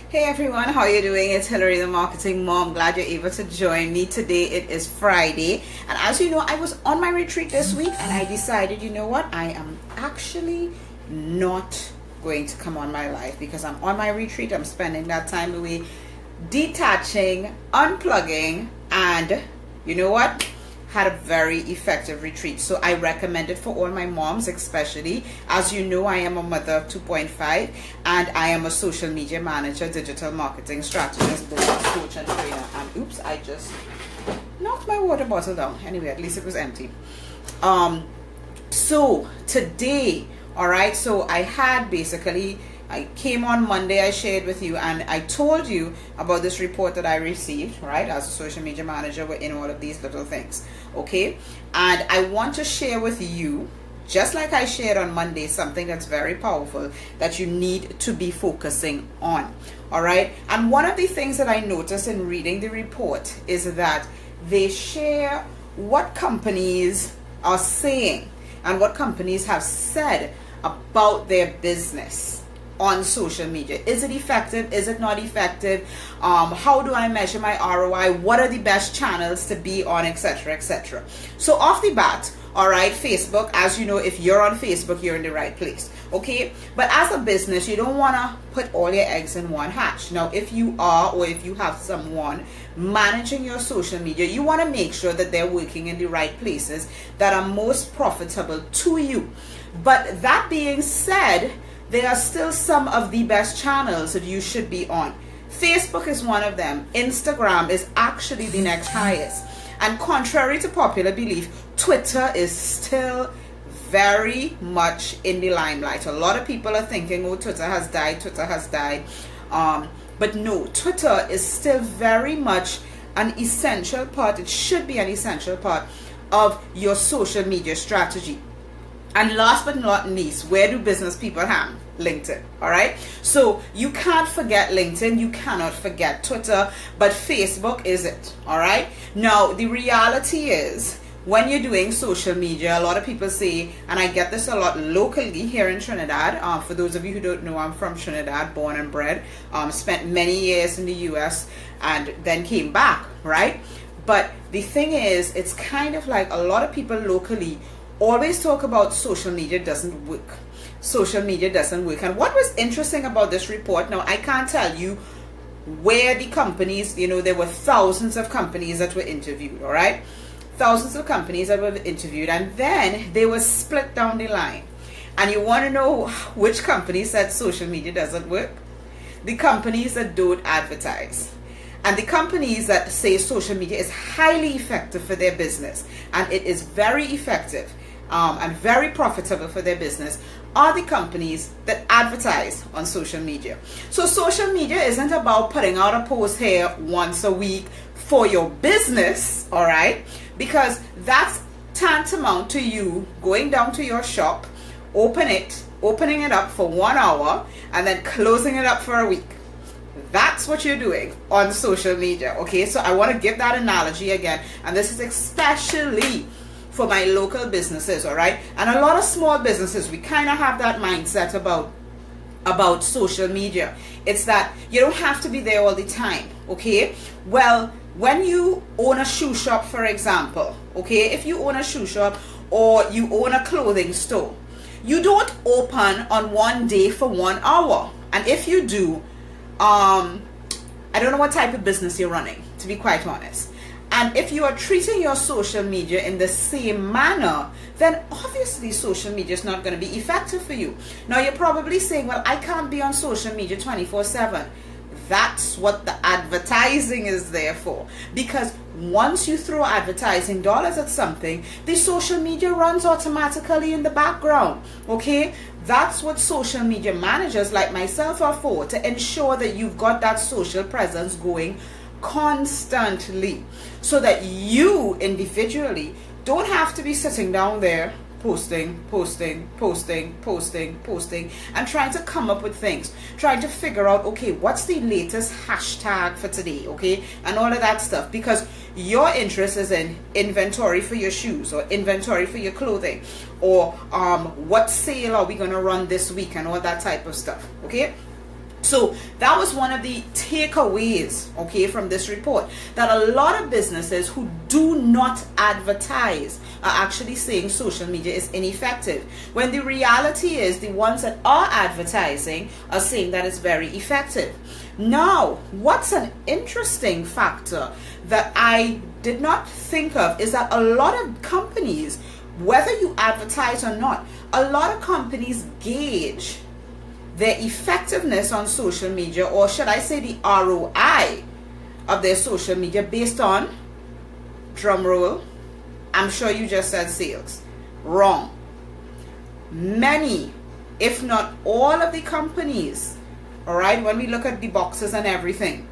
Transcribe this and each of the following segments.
Hey everyone, how are you doing? It's Hillary, the marketing mom. Glad you're able to join me today. It is Friday, and as you know, I was on my retreat this week, and I decided, you know what, I am actually not going to come on my live because I'm on my retreat. I'm spending that time away detaching, unplugging, and you know what, had a very effective retreat. So I recommend it for all my moms, especially. As you know, I am a mother of 2.5 and I am a social media manager, digital marketing strategist, business coach and trainer. And oops, I just knocked my water bottle down. Anyway, at least it was empty. So today, all right, so I came on Monday, I shared with you, and I told you about this report that I received, right? As a social media manager, we're in all of these little things, okay? And I want to share with you, just like I shared on Monday, something that's very powerful that you need to be focusing on, all right? And one of the things that I noticed in reading the report is that they share what companies are saying and what companies have said about their business on social media. Is it effective? Is it not effective? How do I measure my ROI? What are the best channels to be on, etc., etc. So off the bat, all right, Facebook, as you know, if you're on Facebook, you're in the right place, okay? But as a business, you don't want to put all your eggs in one hatch. Now, if you are, or if you have someone managing your social media, you want to make sure that they're working in the right places that are most profitable to you. But that being said, there are still some of the best channels that you should be on. Facebook is one of them. Instagram is actually the next highest. And contrary to popular belief, Twitter is still very much in the limelight. A lot of people are thinking, oh, Twitter has died. But no, Twitter is still very much an essential part. It should be an essential part of your social media strategy. And last but not least, where do business people have? LinkedIn, all right? So you can't forget LinkedIn, you cannot forget Twitter, but Facebook is it, all right? Now, the reality is, when you're doing social media, a lot of people say, and I get this a lot locally here in Trinidad. For those of you who don't know, I'm from Trinidad, born and bred, spent many years in the US and then came back, right? But the thing is, it's kind of like a lot of people locally always talk about social media doesn't work. Social media doesn't work. And what was interesting about this report, now I can't tell you where the companies, you know, there were thousands of companies that were interviewed, all right? Thousands of companies that were interviewed, and then they were split down the line. And you want to know which companies said social media doesn't work? The companies that don't advertise. And the companies that say social media is highly effective for their business, and it is very effective and very profitable for their business, are the companies that advertise on social media. So social media isn't about putting out a post here once a week for your business, all right? Because that's tantamount to you going down to your shop, opening it up for 1 hour, and then closing it up for a week. That's what you're doing on social media, okay? So I want to give that analogy again, and this is especially for my local businesses, all right? And a lot of small businesses, we kind of have that mindset about social media. It's that you don't have to be there all the time, okay? Well, when you own a shoe shop, for example, okay, if you own a shoe shop or you own a clothing store, you don't open on one day for 1 hour. And if you do, I don't know what type of business you're running, to be quite honest. And if you are treating your social media in the same manner, then obviously social media is not going to be effective for you. Now you're probably saying, well, I can't be on social media 24/7. That's what the advertising is there for. Because once you throw advertising dollars at something, the social media runs automatically in the background, okay? That's what social media managers like myself are for, to ensure that you've got that social presence going constantly, so that you individually don't have to be sitting down there posting and trying to come up with things, trying to figure out, okay, what's the latest hashtag for today, okay, and all of that stuff, because your interest is in inventory for your shoes or inventory for your clothing, or what sale are we going to run this week and all that type of stuff, okay? So that was one of the takeaways, okay, from this report, that a lot of businesses who do not advertise are actually saying social media is ineffective, when the reality is the ones that are advertising are saying that it's very effective. Now, what's an interesting factor that I did not think of is that a lot of companies, whether you advertise or not, a lot of companies gauge their effectiveness on social media, or should I say the ROI of their social media, based on, drum roll, I'm sure you just said sales. Wrong. Many, if not all of the companies, all right, when we look at the boxes and everything,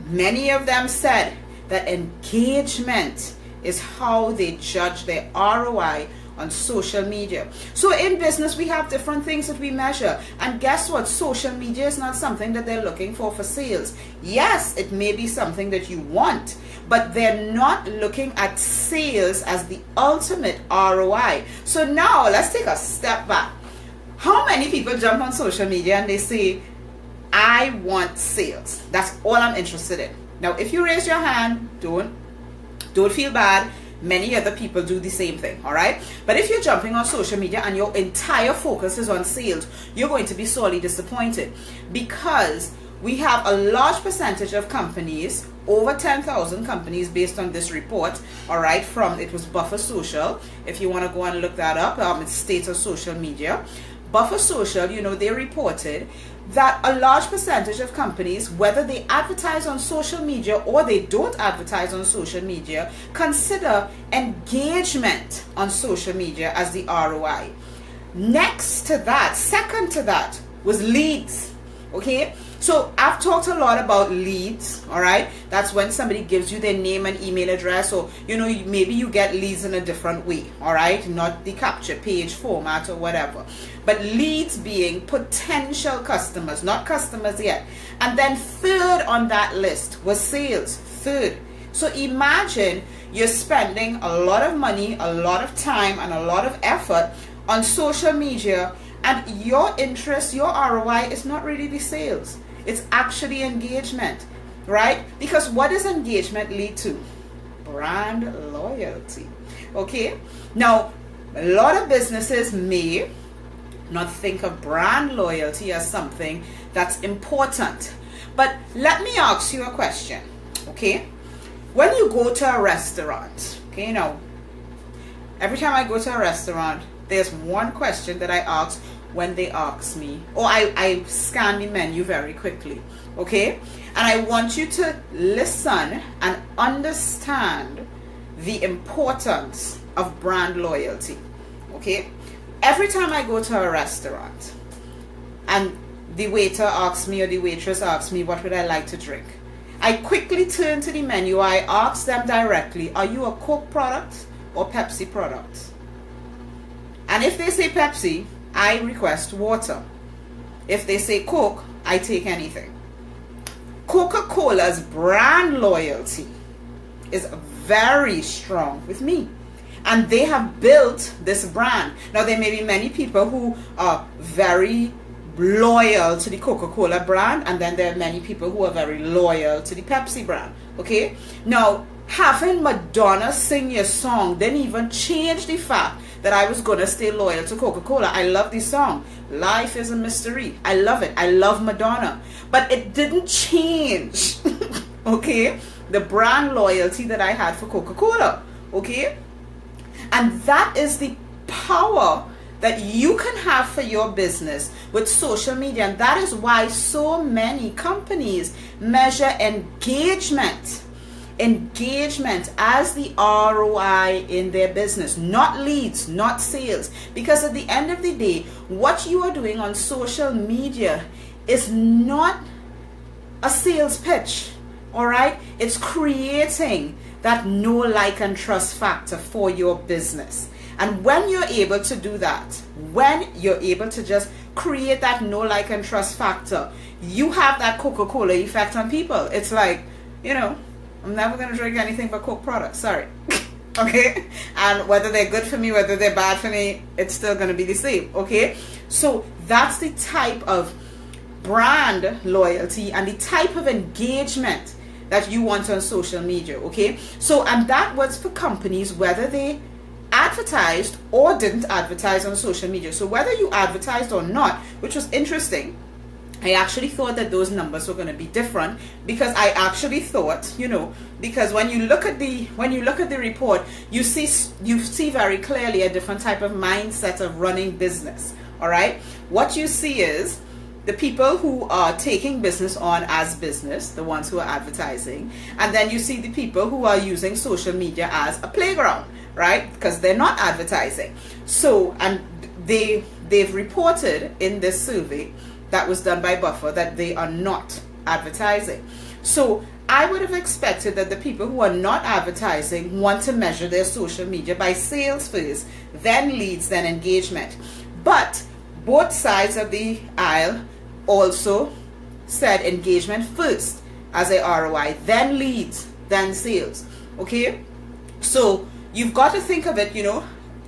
many of them said that engagement is how they judge their ROI on social media. So in business, we have different things that we measure. And guess what? Social media is not something that they're looking for sales. Yes, it may be something that you want, but they're not looking at sales as the ultimate ROI. So now let's take a step back. How many people jump on social media and they say, I want sales? That's all I'm interested in. Now, if you raise your hand, don't feel bad. Many other people do the same thing, all right? But if you're jumping on social media and your entire focus is on sales, you're going to be sorely disappointed, because we have a large percentage of companies, over 10,000 companies based on this report, all right, it was Buffer Social. If you want to go and look that up, it's State of Social Media. Buffer Social, they reported that a large percentage of companies, whether they advertise on social media or they don't advertise on social media, consider engagement on social media as the ROI. Next to that, second to that, was leads. Okay, so I've talked a lot about leads, all right? That's when somebody gives you their name and email address, or maybe you get leads in a different way, all right? Not the capture page format or whatever, but leads being potential customers, not customers yet. And then third on that list was sales, third. So imagine you're spending a lot of money, a lot of time, and a lot of effort on social media, and your interest, your ROI is not really the sales. It's actually engagement, right? Because what does engagement lead to? Brand loyalty. Okay? Now, a lot of businesses may not think of brand loyalty as something that's important. But let me ask you a question, okay? When you go to a restaurant, okay, every time I go to a restaurant, there's one question that I ask when they ask me, or I scan the menu very quickly, okay? And I want you to listen and understand the importance of brand loyalty, okay? Every time I go to a restaurant and the waiter asks me or the waitress asks me what would I like to drink, I quickly turn to the menu. I ask them directly, are you a Coke product or Pepsi product? And if they say Pepsi, I request water. If they say Coke, I take anything. Coca-Cola's brand loyalty is very strong with me. And they have built this brand. Now, there may be many people who are very loyal to the Coca-Cola brand, and then there are many people who are very loyal to the Pepsi brand. Okay? Now, having Madonna sing your song didn't even change the fact that I was going to stay loyal to Coca-Cola. I love this song. Life is a mystery. I love it. I love Madonna. But it didn't change, okay, the brand loyalty that I had for Coca-Cola, okay? And that is the power that you can have for your business with social media. And that is why so many companies measure engagement as the ROI in their business, not leads, not sales. Because at the end of the day, what you are doing on social media is not a sales pitch, all right? It's creating that know, like, and trust factor for your business. And when you're able to do that, when you're able to just create that know, like, and trust factor, you have that Coca-Cola effect on people. It's like, I'm never going to drink anything but Coke products. Sorry. Okay? And whether they're good for me, whether they're bad for me, it's still going to be the same. Okay? So that's the type of brand loyalty and the type of engagement that you want on social media. Okay, so and that was for companies whether they advertised or didn't advertise on social media. So whether you advertised or not, which was interesting, I actually thought that those numbers were going to be different, because I actually thought, because when you look at the report, you see very clearly a different type of mindset of running business. All right, what you see is the people who are taking business on as business, the ones who are advertising, and then you see the people who are using social media as a playground, right? Because they're not advertising. So, and they've reported in this survey that was done by Buffer that they are not advertising. So I would have expected that the people who are not advertising want to measure their social media by sales first, then leads, then engagement. But both sides of the aisle also said engagement first as a ROI, then leads, then sales. Okay, so you've got to think of it,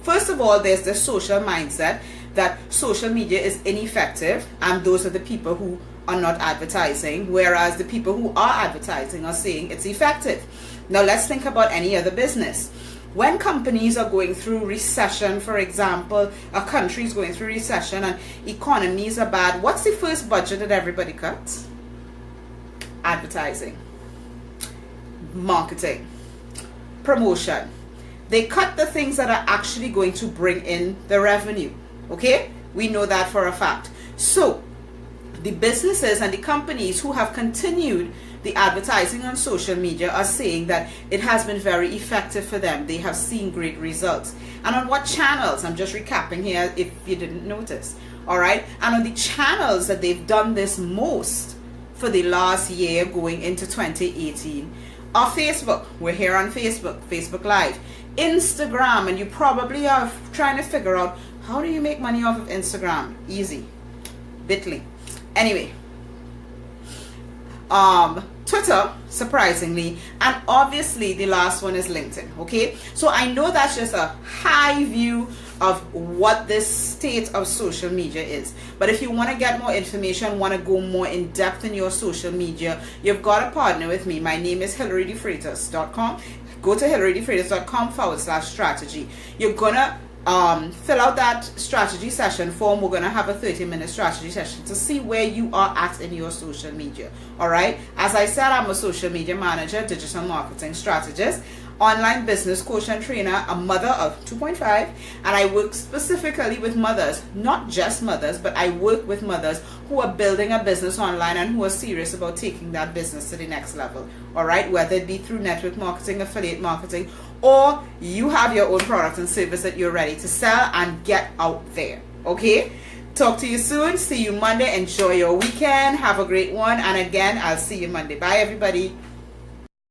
first of all, there's the social mindset that social media is ineffective, and those are the people who are not advertising, whereas the people who are advertising are saying it's effective. Now let's think about any other business. When companies are going through recession, for example, a country is going through recession and economies are bad, what's the first budget that everybody cuts? Advertising, marketing, promotion. They cut the things that are actually going to bring in the revenue. Okay, we know that for a fact. So the businesses and the companies who have continued the advertising on social media are saying that it has been very effective for them. They have seen great results. And on what channels? I'm just recapping here if you didn't notice. All right, and on the channels that they've done this most for the last year going into 2018 are Facebook. We're here on Facebook, Facebook Live, Instagram, and you probably are trying to figure out, how do you make money off of Instagram? Easy. Bitly. Anyway. Twitter, surprisingly, and obviously the last one is LinkedIn. Okay, so I know that's just a high view of what this state of social media is, but if you want to get more information, want to go more in depth in your social media, you've got to partner with me. My name is HillaryDeFreitas.com. Go to HillaryDeFreitas.com/strategy. You're gonna fill out that strategy session form. We're going to have a 30-minute strategy session to see where you are at in your social media. All right, as I said, I'm a social media manager, digital marketing strategist, online business coach and trainer, a mother of 2.5, and I work specifically with mothers, not just mothers, but I work with mothers who are building a business online and who are serious about taking that business to the next level. All right, whether it be through network marketing, affiliate marketing, or you have your own product and service that you're ready to sell and get out there. Okay, talk to you soon. See you Monday. Enjoy your weekend. Have a great one, and again, I'll see you Monday. Bye everybody.